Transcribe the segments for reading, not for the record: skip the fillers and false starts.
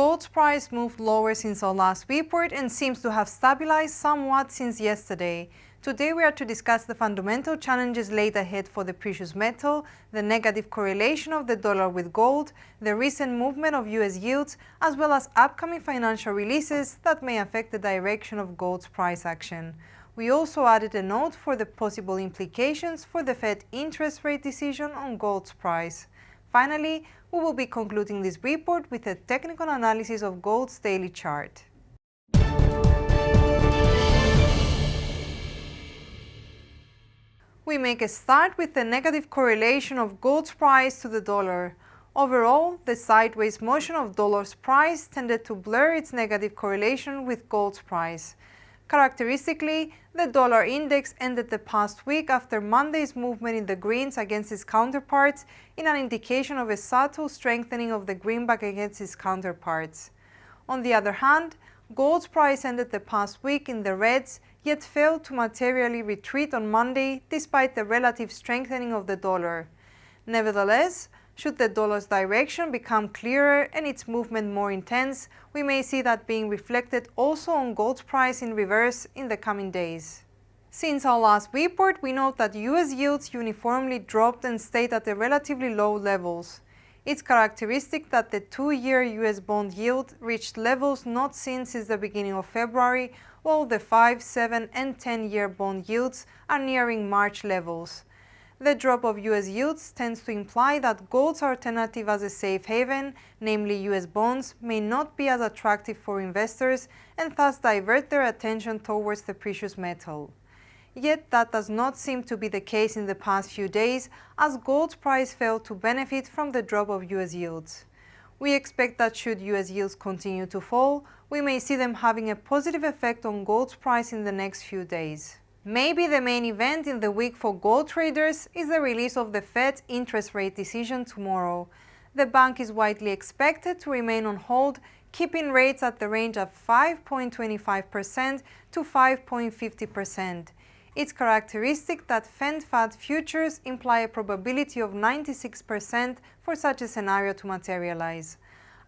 Gold's price moved lower since our last report and seems to have stabilized somewhat since yesterday. Today we are to discuss the fundamental challenges laid ahead for the precious metal, the negative correlation of the dollar with gold, the recent movement of US yields, as well as upcoming financial releases that may affect the direction of gold's price action. We also added a note for the possible implications for the Fed interest rate decision on gold's price. Finally, we will be concluding this report with a technical analysis of gold's daily chart. We make a start with the negative correlation of gold's price to the dollar. Overall, the sideways motion of dollar's price tended to blur its negative correlation with gold's price. Characteristically, the dollar index ended the past week after Monday's movement in the greens against its counterparts in an indication of a subtle strengthening of the greenback against its counterparts. On the other hand, gold's price ended the past week in the reds, yet failed to materially retreat on Monday despite the relative strengthening of the dollar. Nevertheless, should the dollar's direction become clearer and its movement more intense, we may see that being reflected also on gold's price in reverse in the coming days. Since our last report, we note that US yields uniformly dropped and stayed at the relatively low levels. It's characteristic that the 2-year US bond yield reached levels not seen since the beginning of February, while the 5, 7 and 10-year bond yields are nearing March levels. The drop of US yields tends to imply that gold's alternative as a safe haven, namely US bonds, may not be as attractive for investors and thus divert their attention towards the precious metal. Yet that does not seem to be the case in the past few days, as gold's price failed to benefit from the drop of US yields. We expect that should US yields continue to fall, we may see them having a positive effect on gold's price in the next few days. Maybe the main event in the week for gold traders is the release of the Fed's interest rate decision tomorrow. The bank is widely expected to remain on hold, keeping rates at the range of 5.25% to 5.50%. It's characteristic that Fed futures imply a probability of 96% for such a scenario to materialize.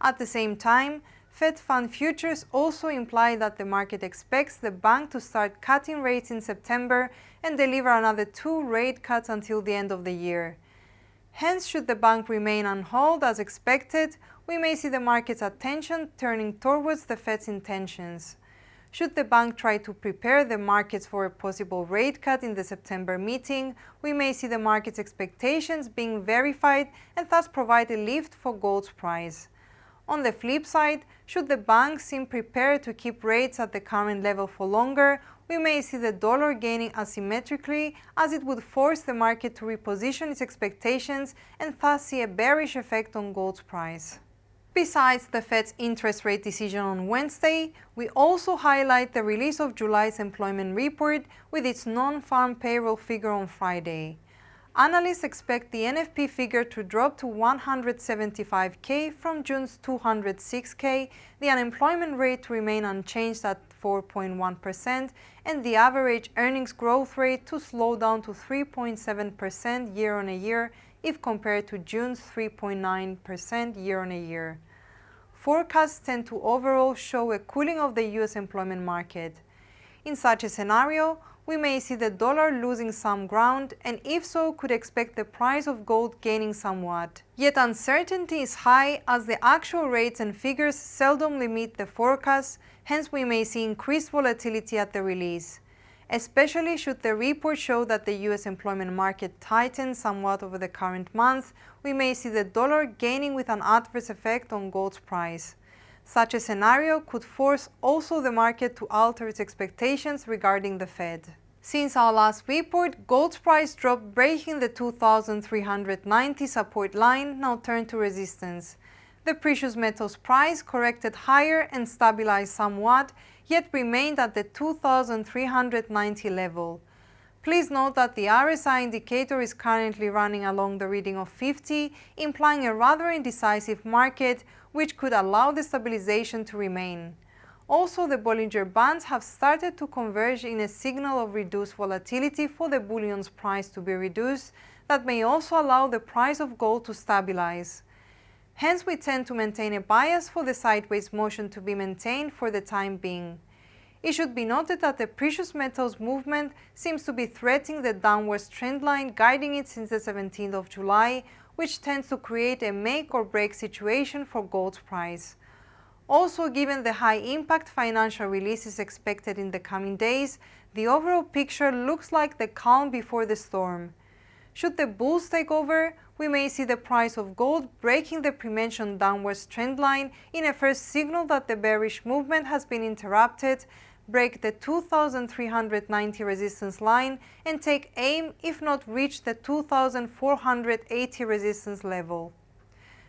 At the same time, Fed fund futures also imply that the market expects the bank to start cutting rates in September and deliver another 2 rate cuts until the end of the year. Hence, should the bank remain on hold as expected, we may see the market's attention turning towards the Fed's intentions. Should the bank try to prepare the markets for a possible rate cut in the September meeting, we may see the market's expectations being verified and thus provide a lift for gold's price. On the flip side, should the bank seem prepared to keep rates at the current level for longer, we may see the dollar gaining asymmetrically, as it would force the market to reposition its expectations and thus see a bearish effect on gold's price. Besides the Fed's interest rate decision on Wednesday, we also highlight the release of July's employment report with its non-farm payroll figure on Friday. Analysts expect the NFP figure to drop to 175K from June's 206K, the unemployment rate to remain unchanged at 4.1%, and the average earnings growth rate to slow down to 3.7% year-on-year if compared to June's 3.9% year-on-year. Forecasts tend to overall show a cooling of the US employment market. In such a scenario, we may see the dollar losing some ground, and if so, could expect the price of gold gaining somewhat. Yet uncertainty is high, as the actual rates and figures seldomly meet the forecasts, hence we may see increased volatility at the release. Especially should the report show that the US employment market tightens somewhat over the current month, we may see the dollar gaining with an adverse effect on gold's price. Such a scenario could force also the market to alter its expectations regarding the Fed. Since our last report, gold's price dropped, breaking the 2,390 support line, now turned to resistance. The precious metals price corrected higher and stabilized somewhat, yet remained at the 2,390 level. Please note that the RSI indicator is currently running along the reading of 50, implying a rather indecisive market, which could allow the stabilization to remain. Also, the Bollinger Bands have started to converge in a signal of reduced volatility for the bullion's price to be reduced, that may also allow the price of gold to stabilize. Hence, we tend to maintain a bias for the sideways motion to be maintained for the time being. It should be noted that the precious metals movement seems to be threatening the downwards trend line guiding it since the 17th of July, which tends to create a make or break situation for gold's price. Also, given the high impact financial releases expected in the coming days, the overall picture looks like the calm before the storm. Should the bulls take over, we may see the price of gold breaking the pre-mentioned downwards trend line in a first signal that the bearish movement has been interrupted, break the 2,390 resistance line and take aim if not reach the 2,480 resistance level.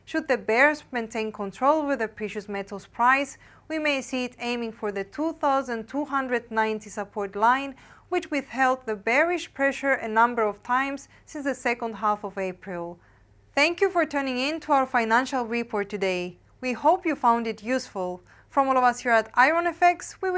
Should the bears maintain control over the precious metals price, we may see it aiming for the 2,290 support line, which withheld the bearish pressure a number of times since the second half of April. Thank you for tuning in to our financial report today. We hope you found it useful. From all of us here at IronFX, we